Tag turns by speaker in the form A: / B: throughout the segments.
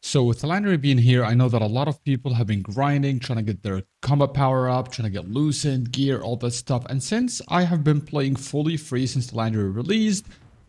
A: So with Landry being here, I know that a lot of people have been grinding, trying to get their combat power up, trying to get Lucent, gear, all that stuff. And since I have been playing fully free since the Landry released,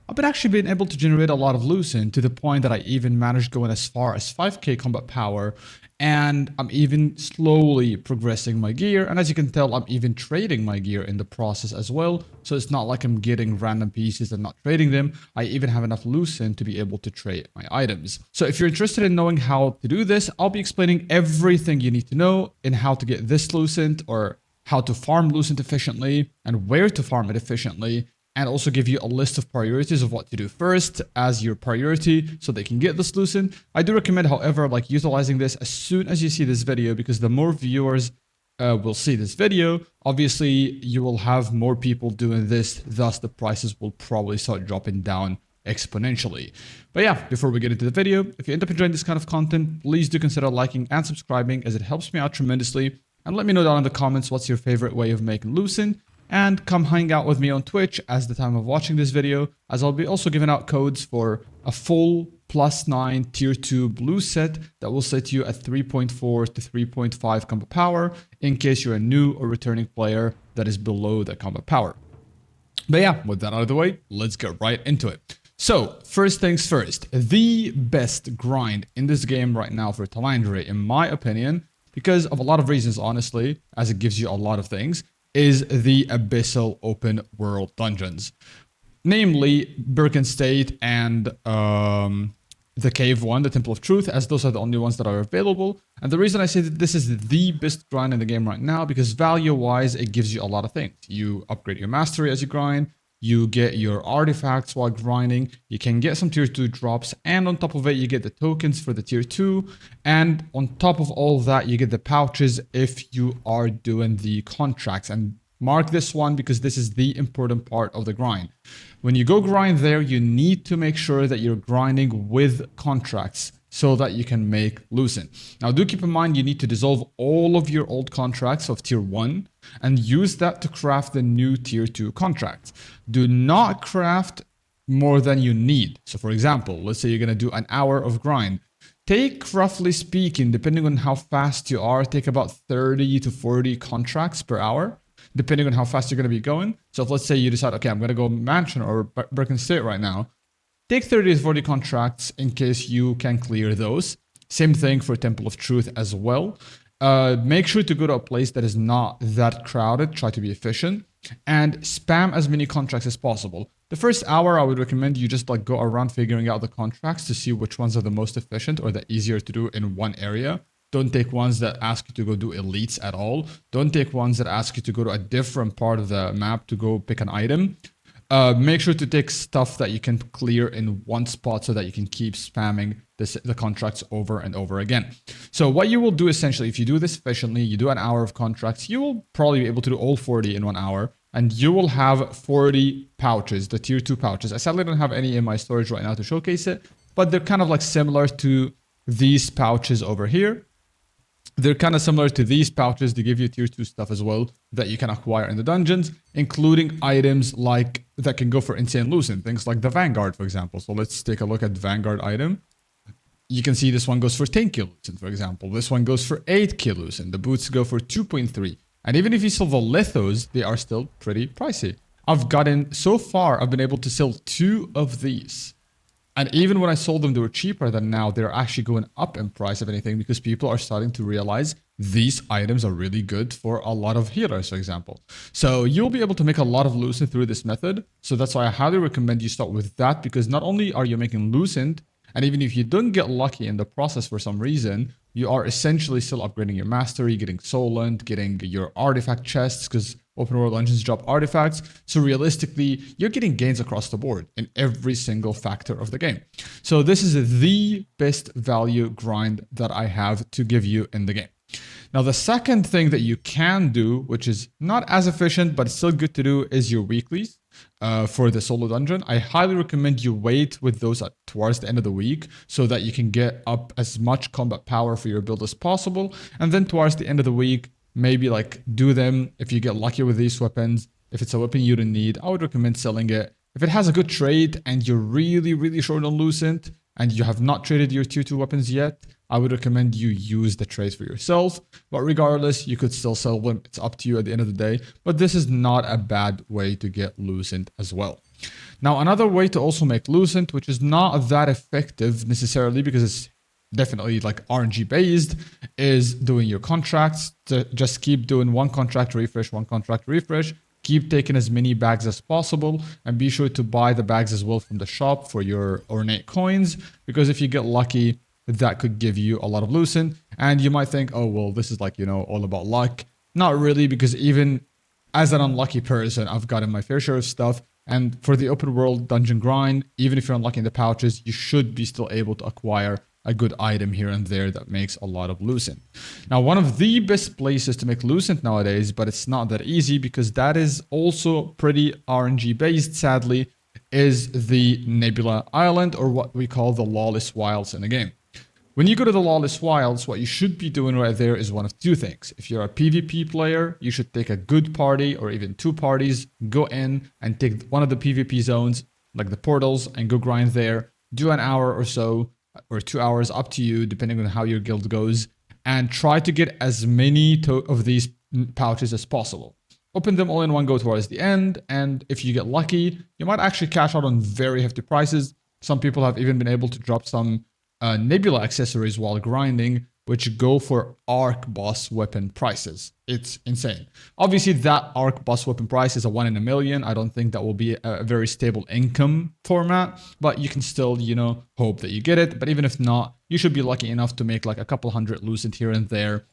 A: I've been actually been able to generate a lot of Lucent to the point that I even managed going as far as 5k combat power, and I'm even slowly progressing my gear. And as you can tell, I'm even trading my gear in the process as well. So it's not like I'm getting random pieces and not trading them. I even have enough Lucent to be able to trade my items. So if you're interested in knowing how to do this, I'll be explaining everything you need to know in how to get this Lucent, or how to farm Lucent efficiently and where to farm it efficiently, and also give you a list of priorities of what to do first as your priority so they can get this Lucent. I do recommend, however, like utilizing this as soon as you see this video, because the more viewers will see this video, obviously you will have more people doing this, thus the prices will probably start dropping down exponentially. But yeah, before we get into the video, if you end up enjoying this kind of content, please do consider liking and subscribing, as it helps me out tremendously. And let me know down in the comments what's your favorite way of making Lucent. And come hang out with me on Twitch as the time of watching this video, as I'll be also giving out codes for a full +9 tier 2 blue set that will set you at 3.4 to 3.5 combat power in case you're a new or returning player that is below that combat power. But yeah, with that out of the way, let's get right into it. So first things first, the best grind in this game right now for Talandre, in my opinion, because of a lot of reasons, honestly, as it gives you a lot of things, is the Abyssal Open World Dungeons. Namely, Birken State and the Cave one, the Temple of Truth, as those are the only ones that are available. And the reason I say that this is the best grind in the game right now, because value-wise, it gives you a lot of things. You upgrade your mastery as you grind, you get your artifacts while grinding, you can get some tier 2 drops, and on top of it, you get the tokens for the tier 2, and on top of all that, you get the pouches if you are doing the contracts. And mark this one, because this is the important part of the grind. When you go grind there, you need to make sure that you're grinding with contracts so that you can make Lucent. Now do keep in mind, you need to dissolve all of your old contracts of tier 1 and use that to craft the new tier 2 contracts. Do not craft more than you need. So for example, let's say you're going to do an hour of grind. Take, roughly speaking, depending on how fast you are, take about 30 to 40 contracts per hour, depending on how fast you're going to be going. So if let's say you decide, okay, I'm going to go Mansion or Birken State right now, take 30 to 40 contracts in case you can clear those. Same thing for Temple of Truth as well. Make sure to go to a place that is not that crowded. Try to be efficient and spam as many contracts as possible. The first hour, I would recommend you just like go around figuring out the contracts to see which ones are the most efficient or the easier to do in one area. Don't take ones that ask you to go do elites at all. Don't take ones that ask you to go to a different part of the map to go pick an item. Make sure to take stuff that you can clear in one spot so that you can keep spamming the contracts over and over again. So what you will do essentially, if you do this efficiently, you do an hour of contracts, you will probably be able to do all 40 in 1 hour, and you will have 40 pouches, the tier 2 pouches. I sadly don't have any in my storage right now to showcase it, but they're kind of like similar to these pouches over here. They're kind of similar to these pouches. They give you tier 2 stuff as well that you can acquire in the dungeons, including items like that can go for insane Lucent, things like the Vanguard, for example. So let's take a look at the Vanguard item. You can see this one goes for 10k Lucent, for example. This one goes for 8k Lucent. The boots go for 2.3. And even if you sell the lithos, they are still pretty pricey. So far, I've been able to sell 2 of these. And even when I sold them, they were cheaper than now. They're actually going up in price, if anything, because people are starting to realize these items are really good for a lot of healers, for example. So you'll be able to make a lot of Lucent through this method. So that's why I highly recommend you start with that, because not only are you making Lucent, and even if you don't get lucky in the process for some reason, you are essentially still upgrading your mastery, getting Solent, getting your artifact chests, because open world dungeons drop artifacts. So realistically, you're getting gains across the board in every single factor of the game. So this is the best value grind that I have to give you in the game. Now, the second thing that you can do, which is not as efficient, but it's still good to do, is your weeklies for the solo dungeon. I highly recommend you wait with those towards the end of the week so that you can get up as much combat power for your build as possible. And then towards the end of the week, maybe like do them if you get lucky with these weapons. If it's a weapon you don't need, I would recommend selling it. If it has a good trade and you're really, really short on Lucent and you have not traded your tier 2 weapons yet, I would recommend you use the trades for yourself. But regardless, you could still sell them. It's up to you at the end of the day. But this is not a bad way to get Lucent as well. Now, another way to also make Lucent, which is not that effective necessarily because it's definitely like RNG based, is doing your contracts. To just keep doing one contract refresh, one contract refresh. Keep taking as many bags as possible, and be sure to buy the bags as well from the shop for your ornate coins, because if you get lucky, that could give you a lot of Lucent. And you might think, oh, well, this is like, you know, all about luck. Not really, because even as an unlucky person, I've gotten my fair share of stuff. And for the open world dungeon grind, even if you're unlocking the pouches, you should be still able to acquire a good item here and there that makes a lot of Lucent. Now, one of the best places to make Lucent nowadays, but it's not that easy because that is also pretty RNG based, sadly, is the Nebula Island, or what we call the Lawless Wilds in the game. When you go to the Lawless Wilds, what you should be doing right there is one of two things. If you're a PvP player, you should take a good party or even two parties, go in and take one of the PvP zones, like the portals, and go grind there. Do an hour or so, or 2 hours, up to you, depending on how your guild goes, and try to get as many of these pouches as possible. Open them all in one go towards the end, and if you get lucky, you might actually cash out on very hefty prices. Some people have even been able to drop some Nebula accessories while grinding, which go for Arc Boss weapon prices. It's insane. Obviously, that Arc Boss weapon price is a 1 in a million. I don't think that will be a very stable income format, but you can still, you know, hope that you get it. But even if not, you should be lucky enough to make like a couple hundred Lucent here and there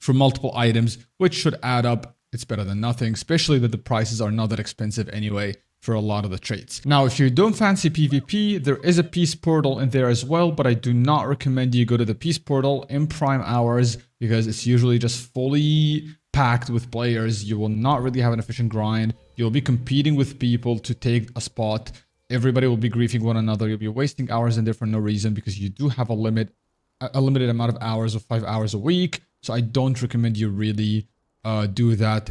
A: for multiple items, which should add up. It's better than nothing, especially that the prices are not that expensive anyway for a lot of the traits. Now, if you don't fancy PvP, there is a peace portal in there as well, but I do not recommend you go to the peace portal in prime hours because it's usually just fully packed with players. You will not really have an efficient grind. You'll be competing with people to take a spot. Everybody will be griefing one another. You'll be wasting hours in there for no reason because you do have a limited amount of hours of 5 hours a week. So I don't recommend you really do that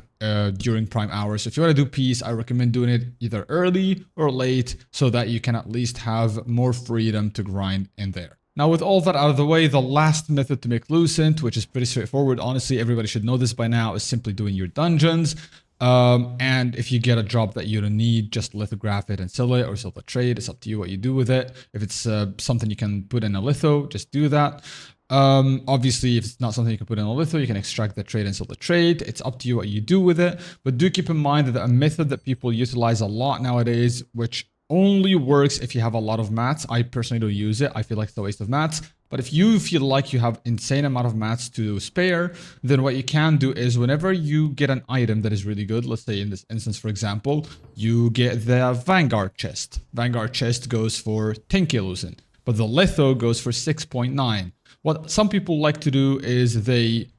A: during prime hours. So if you want to do peace, I recommend doing it either early or late so that you can at least have more freedom to grind in there. Now, with all that out of the way, the last method to make Lucent, which is pretty straightforward, honestly, everybody should know this by now, is simply doing your dungeons. And if you get a job that you don't need, just lithograph it and sell it, or sell the trade. It's up to you what you do with it. If it's something you can put in a litho, just do that. Obviously, if it's not something you can put in a litho, you can extract the trade and sell the trade. It's up to you what you do with it. But do keep in mind that a method that people utilize a lot nowadays, which only works if you have a lot of mats. I personally don't use it. I feel like it's a waste of mats. But if you feel like you have insane amount of mats to spare, then what you can do is whenever you get an item that is really good, let's say in this instance, for example, you get the Vanguard chest. Vanguard chest goes for 10k Lucent, but the litho goes for 6.9. What some people like to do is they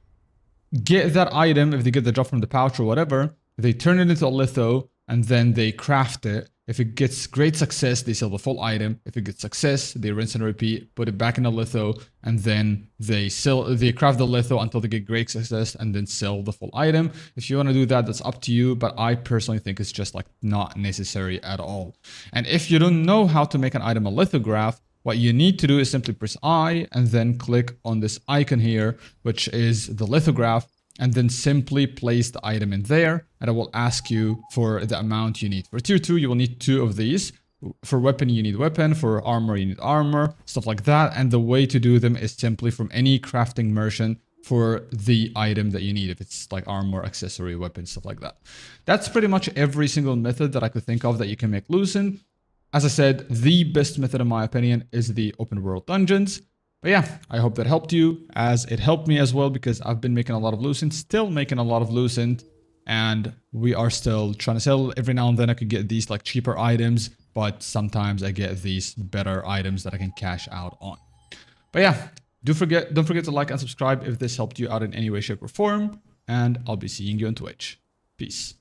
A: get that item, if they get the drop from the pouch or whatever, they turn it into a litho and then they craft it. If it gets great success, they sell the full item. If it gets success, they rinse and repeat, put it back in a litho, and then they craft the litho until they get great success and then sell the full item. If you want to do that, that's up to you, but I personally think it's just like not necessary at all. And if you don't know how to make an item a lithograph, what you need to do is simply press I and then click on this icon here, which is the lithograph, and then simply place the item in there, and it will ask you for the amount you need. For tier 2, you will need 2 of these. For weapon, you need weapon. For armor, you need armor, stuff like that. And the way to do them is simply from any crafting merchant for the item that you need, if it's like armor, accessory, weapon, stuff like that. That's pretty much every single method that I could think of that you can make Lucent. As I said, the best method in my opinion is the open world dungeons. But yeah, I hope that helped you, as it helped me as well, because I've been making a lot of Lucent, still making a lot of Lucent, and we are still trying to sell. Every now and then I could get these like cheaper items, but sometimes I get these better items that I can cash out on. But yeah, don't forget to like and subscribe if this helped you out in any way, shape, or form, and I'll be seeing you on Twitch. Peace.